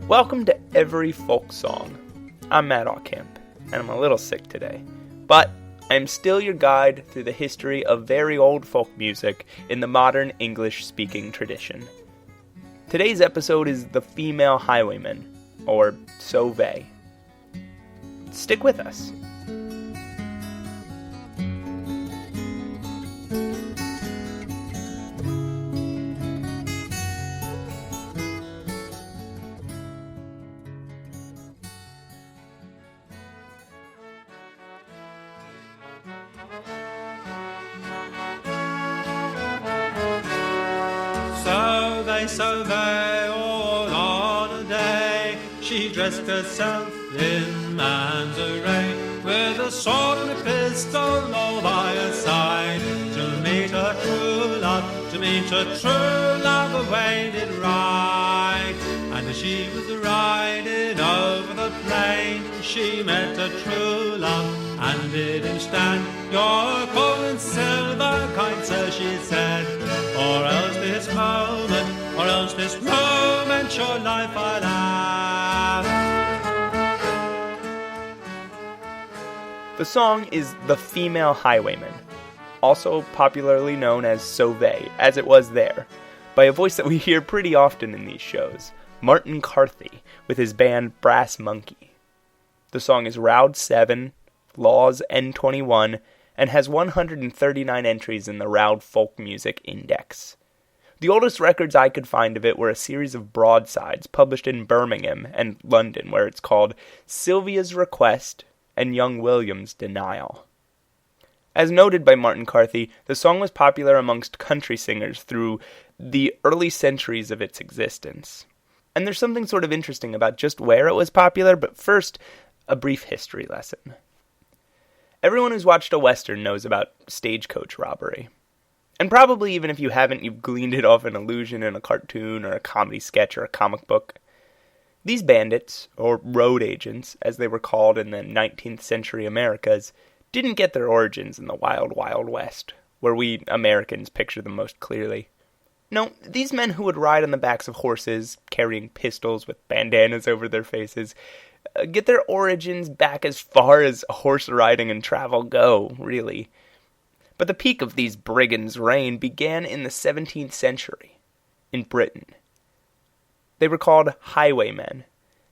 Welcome to Every Folk Song. I'm Matt Aucamp, and I'm a little sick today, but I'm still your guide through the history of very old folk music in the modern English-speaking tradition. Today's episode is the Female Highwayman, or Sovay. Stick with us. Sovay, all on a day, she dressed herself in man's array, with a sword and a pistol all by her side, to meet her true love away did ride. And as she was riding over the plain, she met her true love, and bid him stand. Your gold and silver, kind sir, she said, or else this moment your life I'll have. The song is The Female Highwayman, also popularly known as Sovay, as it was there, by a voice that we hear pretty often in these shows, Martin Carthy, with his band Brass Monkey. The song is Roud 7, Laws N21, and has 139 entries in the Roud Folk Music Index. The oldest records I could find of it were a series of broadsides published in Birmingham and London, where it's called Sylvia's Request and Young William's Denial. As noted by Martin Carthy, the song was popular amongst country singers through the early centuries of its existence. And there's something sort of interesting about just where it was popular, but first, a brief history lesson. Everyone who's watched a Western knows about stagecoach robbery. And probably even if you haven't, you've gleaned it off an allusion in a cartoon or a comedy sketch or a comic book. These bandits, or road agents, as they were called in the 19th century Americas, didn't get their origins in the wild, wild West, where we Americans picture them most clearly. No, these men who would ride on the backs of horses, carrying pistols with bandanas over their faces, get their origins back as far as horse riding and travel go, really. But the peak of these brigands' reign began in the 17th century, in Britain. They were called highwaymen,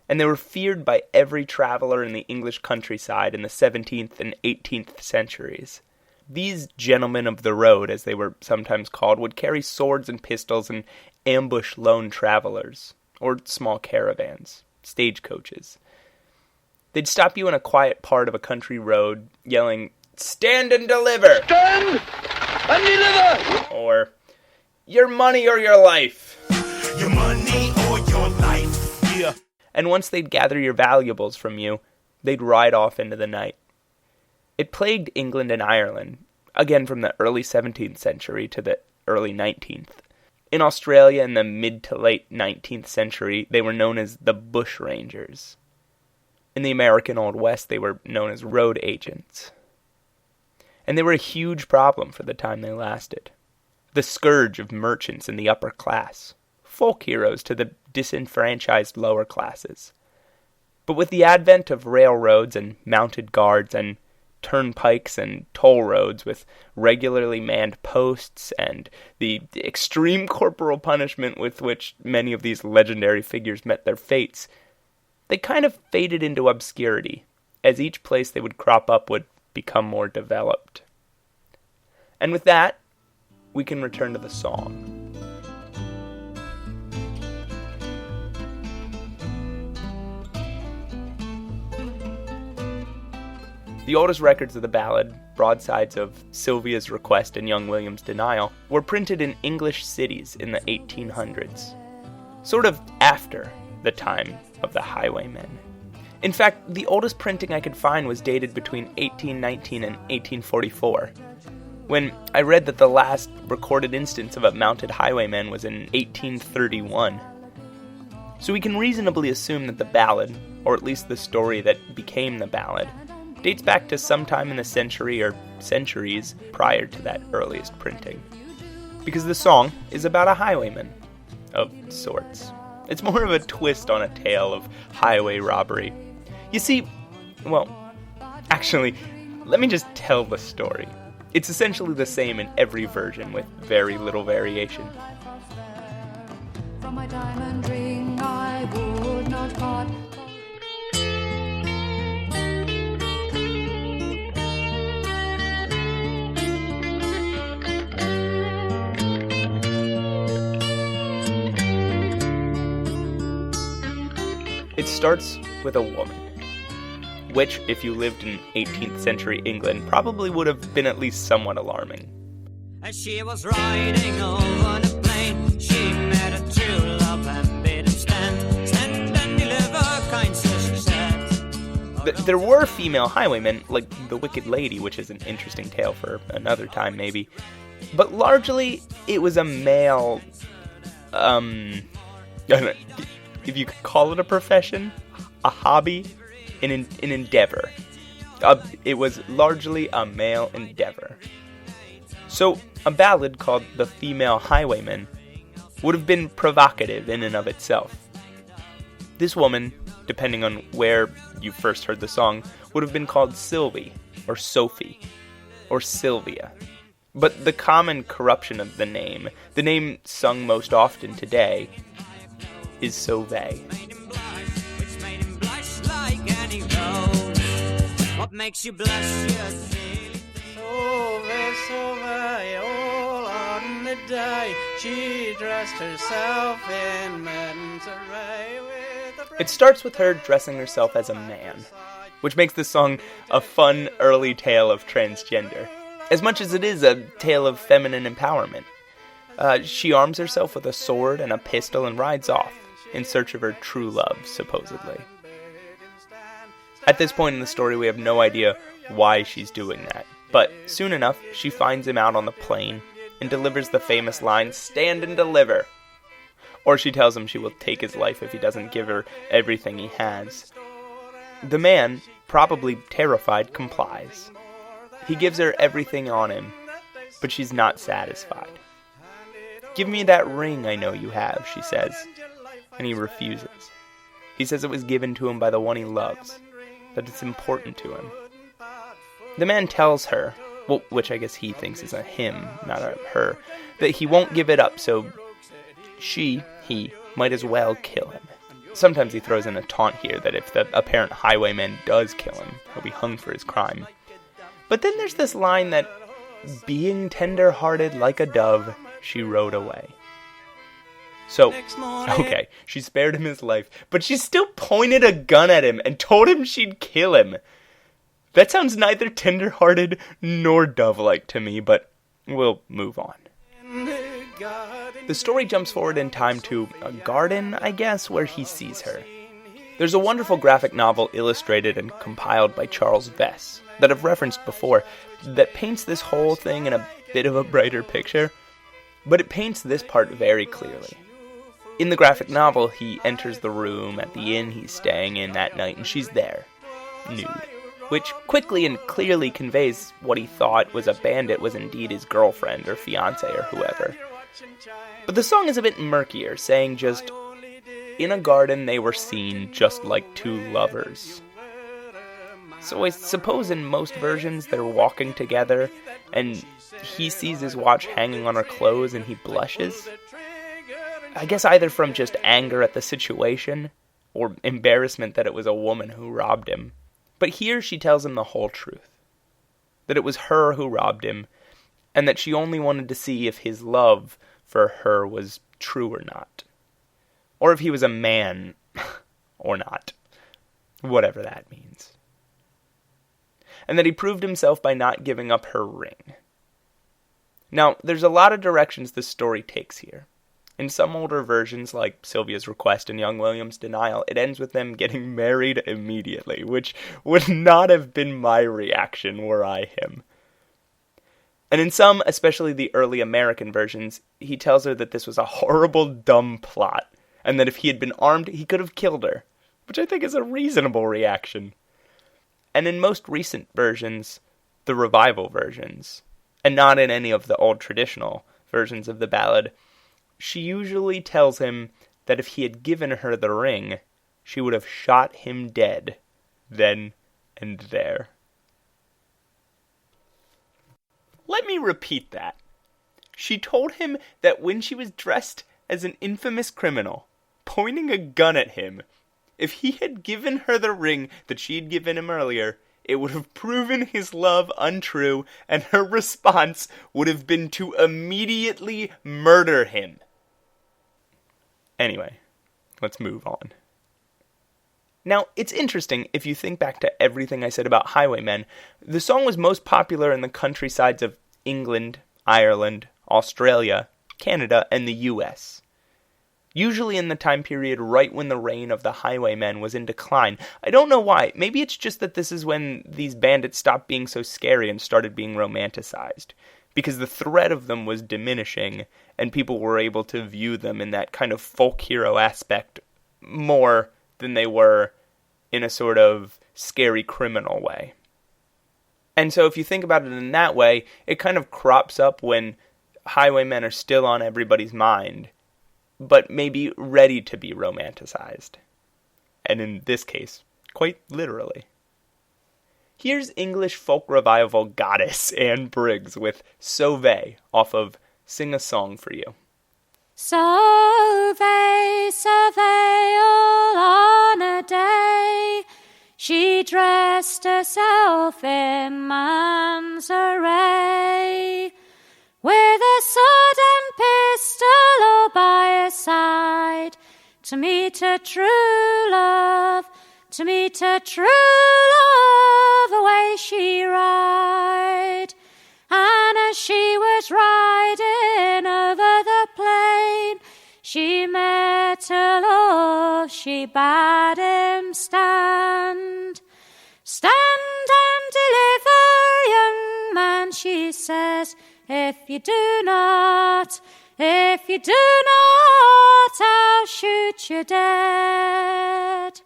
and they were feared by every traveler in the English countryside in the 17th and 18th centuries. These gentlemen of the road, as they were sometimes called, would carry swords and pistols and ambush lone travelers, or small caravans, stagecoaches. They'd stop you in a quiet part of a country road, yelling, "Stand and deliver!" Stand and deliver! Or, "Your money or your life!" Your money or your life, yeah. And once they'd gather your valuables from you, they'd ride off into the night. It plagued England and Ireland, again from the early 17th century to the early 19th. In Australia in the mid to late 19th century, they were known as the bushrangers. In the American Old West, they were known as road agents. And they were a huge problem for the time they lasted. The scourge of merchants in the upper class, folk heroes to the disenfranchised lower classes. But with the advent of railroads and mounted guards and turnpikes and toll roads with regularly manned posts and the extreme corporal punishment with which many of these legendary figures met their fates, they kind of faded into obscurity, as each place they would crop up would become more developed. And with that, we can return to the song. The oldest records of the ballad, broadsides of Sylvia's Request and Young William's Denial, were printed in English cities in the 1800s, sort of after the time of the highwaymen. In fact, the oldest printing I could find was dated between 1819 and 1844, when I read that the last recorded instance of a mounted highwayman was in 1831. So we can reasonably assume that the ballad, or at least the story that became the ballad, dates back to sometime in the century or centuries prior to that earliest printing. Because the song is about a highwayman, of sorts. It's more of a twist on a tale of highway robbery. You see, well, actually, let me just tell the story. It's essentially the same in every version with very little variation. From my diamond ring I would not part. It starts with a woman, which, if you lived in 18th century England, probably would have been at least somewhat alarming. As she was riding over the plain, she met a true love and bid him stand and deliver, kind sir, she said. There were female highwaymen, like the Wicked Lady, which is an interesting tale for another time maybe, but largely it was a male, I don't know, if you could call it a profession, a hobby, an endeavor. It was largely a male endeavor. So, a ballad called The Female Highwayman would have been provocative in and of itself. This woman, depending on where you first heard the song, would have been called Sylvie, or Sophie, or Sylvia. But the common corruption of the name sung most often today, is Sovay. What makes you blush? Sovay, all on the day she dressed herself in men's array with a It starts with her dressing herself as a man, which makes this song a fun early tale of transgender, as much as it is a tale of feminine empowerment. She arms herself with a sword and a pistol and rides off, in search of her true love, supposedly. At this point in the story, we have no idea why she's doing that, but soon enough, she finds him out on the plain and delivers the famous line, "Stand and deliver!" Or she tells him she will take his life if he doesn't give her everything he has. The man, probably terrified, complies. He gives her everything on him, but she's not satisfied. "Give me that ring I know you have," she says. And he refuses. He says it was given to him by the one he loves, that it's important to him. The man tells her, well, which I guess he thinks is a him, not a her, that he won't give it up, so he might as well kill him. Sometimes he throws in a taunt here that if the apparent highwayman does kill him, he'll be hung for his crime. But then there's this line that, "Being tender-hearted like a dove, she rode away." So, okay, she spared him his life, but she still pointed a gun at him and told him she'd kill him. That sounds neither tender-hearted nor dove-like to me, but we'll move on. The story jumps forward in time to a garden, I guess, where he sees her. There's a wonderful graphic novel illustrated and compiled by Charles Vess that I've referenced before that paints this whole thing in a bit of a brighter picture, but it paints this part very clearly. In the graphic novel, he enters the room at the inn he's staying in that night, and she's there, nude, which quickly and clearly conveys what he thought was a bandit was indeed his girlfriend or fiancé or whoever. But the song is a bit murkier, saying just, in a garden they were seen just like two lovers. So I suppose in most versions they're walking together, and he sees his watch hanging on her clothes and he blushes. I guess either from just anger at the situation, or embarrassment that it was a woman who robbed him. But here she tells him the whole truth. That it was her who robbed him, and that she only wanted to see if his love for her was true or not. Or if he was a man, or not. Whatever that means. And that he proved himself by not giving up her ring. Now, there's a lot of directions this story takes here. In some older versions, like Sylvia's request and young William's denial, it ends with them getting married immediately, which would not have been my reaction were I him. And in some, especially the early American versions, he tells her that this was a horrible, dumb plot, and that if he had been armed, he could have killed her, which I think is a reasonable reaction. And in most recent versions, the revival versions, and not in any of the old traditional versions of the ballad, she usually tells him that if he had given her the ring, she would have shot him dead, then and there. Let me repeat that. She told him that when she was dressed as an infamous criminal, pointing a gun at him, if he had given her the ring that she had given him earlier, it would have proven his love untrue, and her response would have been to immediately murder him. Anyway, let's move on. Now, it's interesting, if you think back to everything I said about Highwaymen, the song was most popular in the countrysides of England, Ireland, Australia, Canada, and the US. Usually in the time period right when the reign of the Highwaymen was in decline. I don't know why. Maybe it's just that this is when these bandits stopped being so scary and started being romanticized. Because the threat of them was diminishing, and people were able to view them in that kind of folk hero aspect more than they were in a sort of scary criminal way. And so if you think about it in that way, it kind of crops up when highwaymen are still on everybody's mind, but maybe ready to be romanticized. And in this case, quite literally. Here's English folk revival goddess Anne Briggs with Sovay off of Sing a Song for You. Sovay, Sovay, all on a day, she dressed herself in man's array, with a sword and pistol all by her side, to meet her true love, to meet her true love, away she ride. And as she was riding over the plain, she met her love, she bade him stand. Stand and deliver, young man, she says, if you do not, I'll shoot you dead.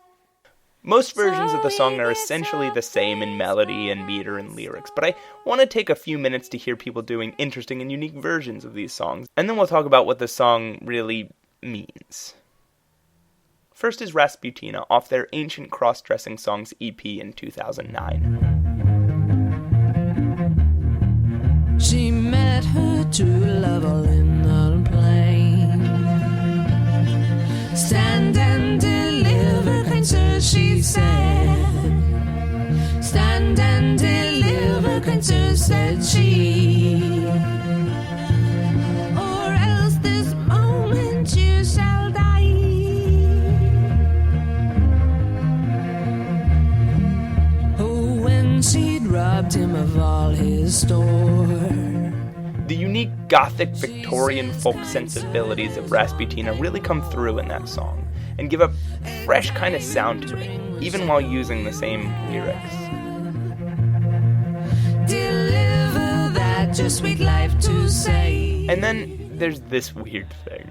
Most versions of the song are essentially the same in melody and meter and lyrics, but I want to take a few minutes to hear people doing interesting and unique versions of these songs, and then we'll talk about what the song really means. First is Rasputina off their Ancient Cross-Dressing Songs EP in 2009. She met her true love all in the plain. Stand and deliver, kind sir, she said. Stand and deliver, kind sir, said she. Or else this moment you shall die. Oh, when she'd robbed him of all his store. The unique Gothic Victorian folk sensibilities of Rasputina really come through in that song, and give a fresh kind of sound to it, even while using the same lyrics. Deliver that your sweet life to say. And then there's this weird thing.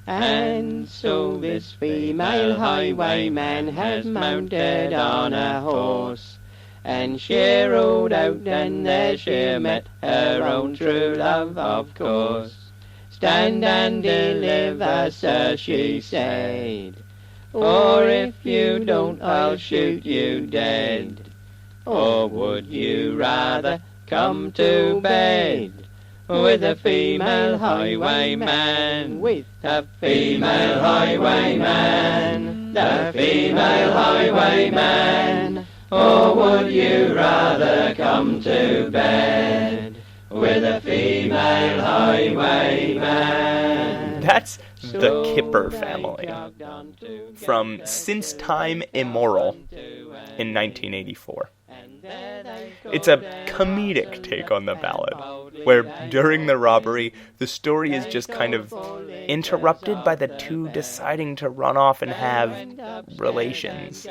And so this female highwayman has mounted on a horse, and she rode out, and there she met her own true love, of course. Stand and deliver, sir, she said, or if you don't, I'll shoot you dead. Or would you rather come to bed with a female highwayman? With a female highwayman, the female highwayman. Or would you rather come to bed with a female highwayman? That's the Kipper family from Since Time Immoral in 1984. It's a comedic take on the ballad, where during the robbery, the story is just kind of interrupted by the two deciding to run off and have relations.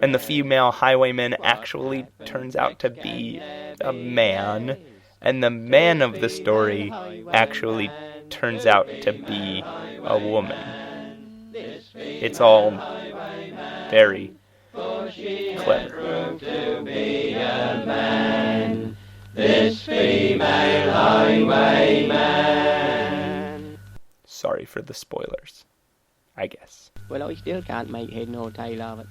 And the female highwayman actually turns out to be a man, and the man of the story actually turns out to be a woman. It's all very clever. To be a man, this female highwayman. Sorry for the spoilers. I guess. Well, I still can't make head nor tail of it.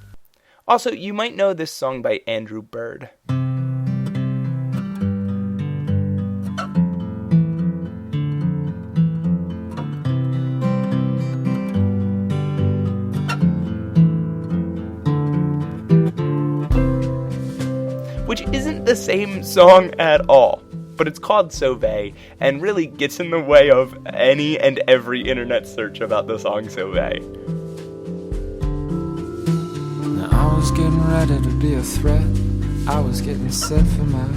Also, you might know this song by Andrew Bird. Which isn't the same song at all, but it's called Sovay, and really gets in the way of any and every internet search about the song Sovay. Now I was getting ready to be a threat. I was getting set for my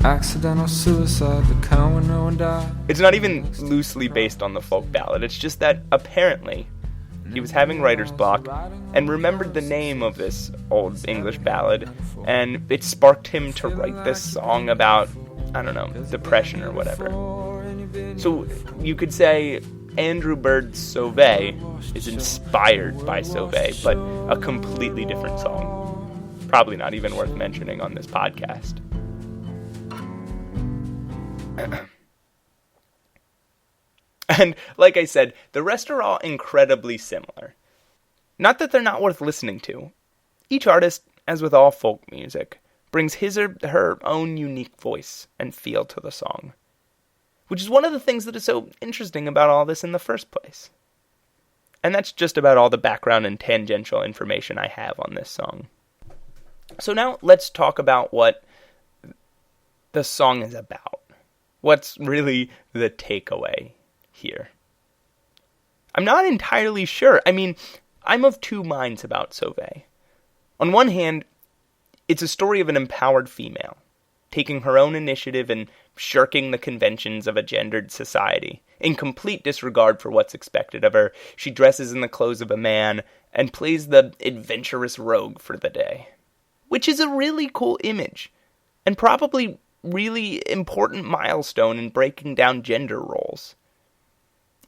accidental suicide, the kind where no one died. It's not even loosely based on the folk ballad, it's just that apparently he was having writer's block and remembered the name of this old English ballad, and it sparked him to write this song about, I don't know, depression or whatever. So you could say Andrew Bird's Sovay is inspired by Sovay, but a completely different song. Probably not even worth mentioning on this podcast. And like I said, the rest are all incredibly similar. Not that they're not worth listening to. Each artist, as with all folk music, brings his or her own unique voice and feel to the song. Which is one of the things that is so interesting about all this in the first place. And that's just about all the background and tangential information I have on this song. So now let's talk about what the song is about. What's really the takeaway here? I'm not entirely sure. I mean, I'm of two minds about Sovay. On one hand, it's a story of an empowered female, taking her own initiative and shirking the conventions of a gendered society. In complete disregard for what's expected of her, she dresses in the clothes of a man and plays the adventurous rogue for the day. Which is a really cool image, and probably really important milestone in breaking down gender roles.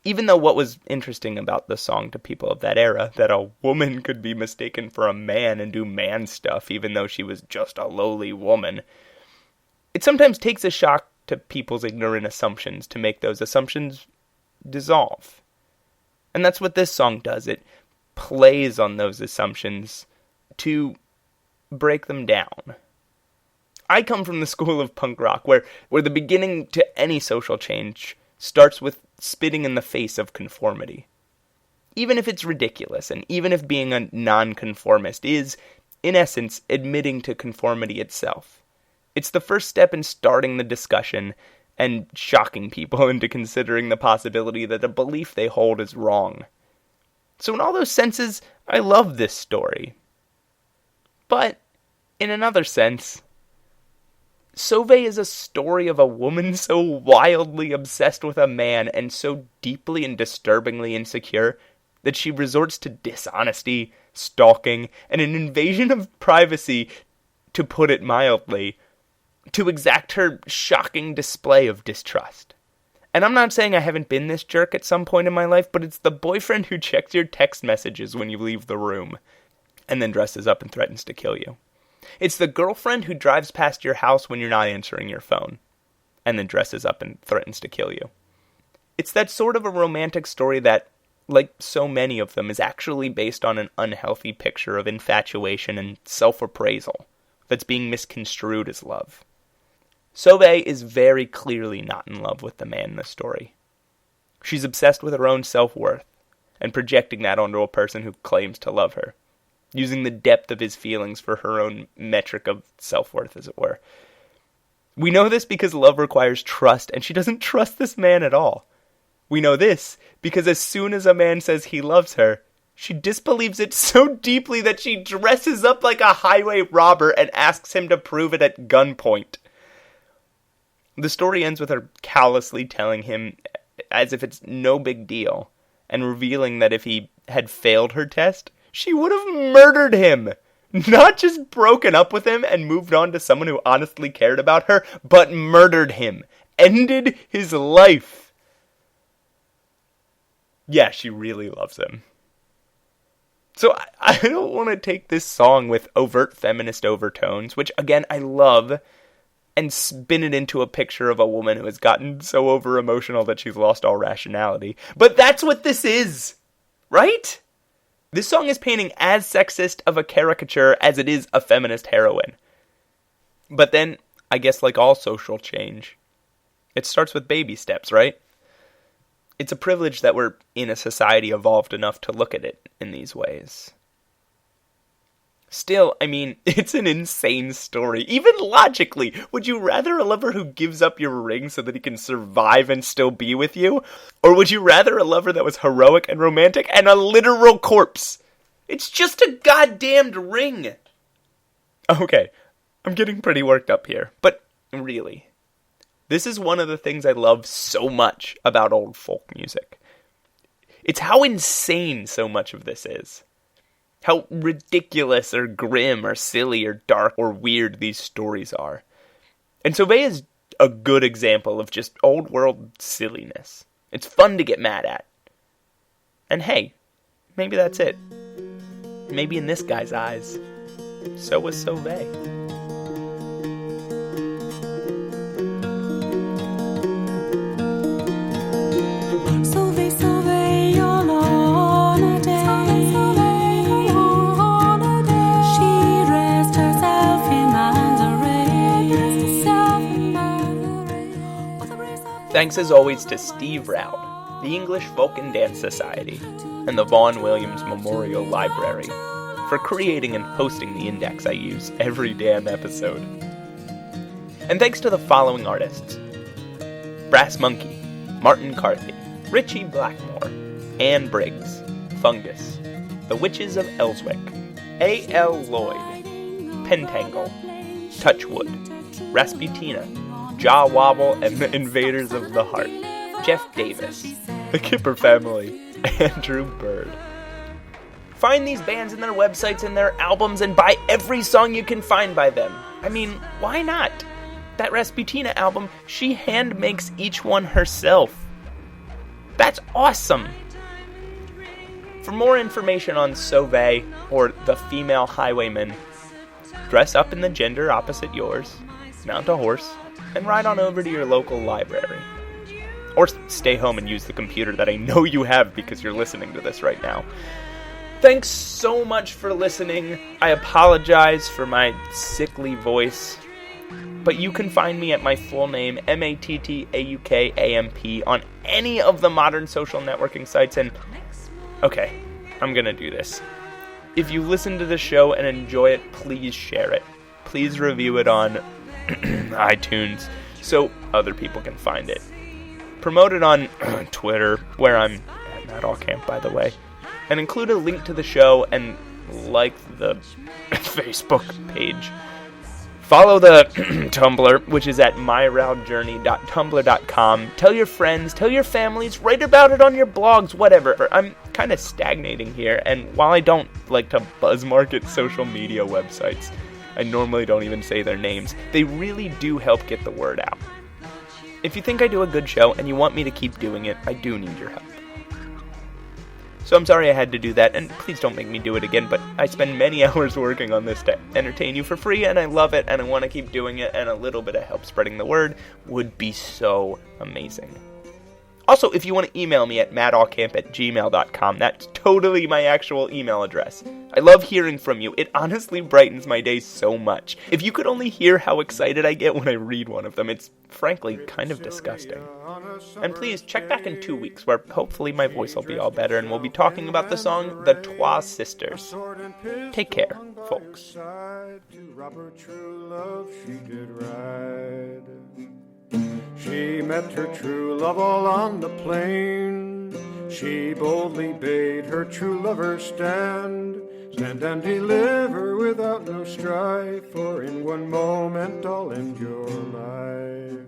Even though what was interesting about the song to people of that era, that a woman could be mistaken for a man and do man stuff even though she was just a lowly woman, it sometimes takes a shock to people's ignorant assumptions to make those assumptions dissolve. And that's what this song does. It plays on those assumptions to break them down. I come from the school of punk rock, where the beginning to any social change starts with spitting in the face of conformity. Even if it's ridiculous, and even if being a nonconformist is, in essence, admitting to conformity itself. It's the first step in starting the discussion and shocking people into considering the possibility that a belief they hold is wrong. So in all those senses, I love this story. But, in another sense, Sovay is a story of a woman so wildly obsessed with a man and so deeply and disturbingly insecure that she resorts to dishonesty, stalking, and an invasion of privacy, to put it mildly, to exact her shocking display of distrust. And I'm not saying I haven't been this jerk at some point in my life, but it's the boyfriend who checks your text messages when you leave the room, and then dresses up and threatens to kill you. It's the girlfriend who drives past your house when you're not answering your phone, and then dresses up and threatens to kill you. It's that sort of a romantic story that, like so many of them, is actually based on an unhealthy picture of infatuation and self-appraisal that's being misconstrued as love. Sovay is very clearly not in love with the man in the story. She's obsessed with her own self-worth, and projecting that onto a person who claims to love her, using the depth of his feelings for her own metric of self-worth, as it were. We know this because love requires trust, and she doesn't trust this man at all. We know this because as soon as a man says he loves her, she disbelieves it so deeply that she dresses up like a highway robber and asks him to prove it at gunpoint. The story ends with her callously telling him, as if it's no big deal, and revealing that if he had failed her test, she would have murdered him. Not just broken up with him and moved on to someone who honestly cared about her, but murdered him. Ended his life. Yeah, she really loves him. So I don't want to take this song with overt feminist overtones, which again I love, and spin it into a picture of a woman who has gotten so over-emotional that she's lost all rationality. But that's what this is! Right? This song is painting as sexist of a caricature as it is a feminist heroine. But then, I guess like all social change, it starts with baby steps, right? It's a privilege that we're in a society evolved enough to look at it in these ways. Still, I mean, it's an insane story. Even logically, would you rather a lover who gives up your ring so that he can survive and still be with you? Or would you rather a lover that was heroic and romantic and a literal corpse? It's just a goddamned ring! Okay, I'm getting pretty worked up here, but really, this is one of the things I love so much about old folk music. It's how insane so much of this is. How ridiculous or grim or silly or dark or weird these stories are. And Sovay is a good example of just old world silliness. It's fun to get mad at. And hey, maybe that's it. Maybe in this guy's eyes, so was Sovay. Thanks as always to Steve Roud, the English Folk and Dance Society, and the Vaughan Williams Memorial Library for creating and hosting the index I use every damn episode. And thanks to the following artists: Brass Monkey, Martin Carthy, Richie Blackmore, Anne Briggs, Fungus, The Witches of Elswick, A.L. Lloyd, Pentangle, Touchwood, Rasputina, Jaw Wobble and the Invaders of the Heart, Jeff Davis, the Kipper Family, Andrew Bird. Find these bands and their websites and their albums and buy every song you can find by them. I mean, why not? That Rasputina album, she hand makes each one herself. That's awesome! For more information on Sovay or the Female Highwayman, dress up in the gender opposite yours, mount a horse, and ride on over to your local library. Or stay home and use the computer that I know you have because you're listening to this right now. Thanks so much for listening. I apologize for my sickly voice, but you can find me at my full name, MATTAUKAMP, on any of the modern social networking sites. And okay, I'm gonna do this. If you listen to the show and enjoy it, please share it. Please review it on iTunes so other people can find it. Promote it on Twitter, where I'm at Matt Allcamp, by the way, and include a link to the show and like the Facebook page. Follow the Tumblr, which is at myroudjourney.tumblr.com. Tell your friends, tell your families, write about it on your blogs, whatever. I'm kind of stagnating here, and while I don't like to buzzmarket social media websites, I normally don't even say their names, they really do help get the word out. If you think I do a good show and you want me to keep doing it, I do need your help. So I'm sorry I had to do that, and please don't make me do it again, but I spend many hours working on this to entertain you for free, and I love it, and I want to keep doing it, and a little bit of help spreading the word would be so amazing. Also, if you want to email me at mattallcamp@gmail.com, that's totally my actual email address. I love hearing from you. It honestly brightens my day so much. If you could only hear how excited I get when I read one of them, it's frankly kind of disgusting. And please, check back in 2 weeks, where hopefully my voice will be all better, and we'll be talking about the song The Trois Sisters. Take care, folks. She met her true love all on the plain. She boldly bade her true lover stand and deliver without no strife, for in one moment I'll end your life.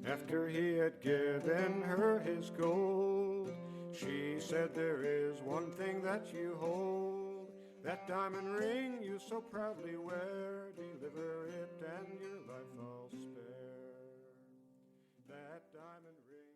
After he had given her his gold, she said, "There is one thing that you hold, that diamond ring you so proudly wear. Deliver it and your life I'll spare." That diamond ring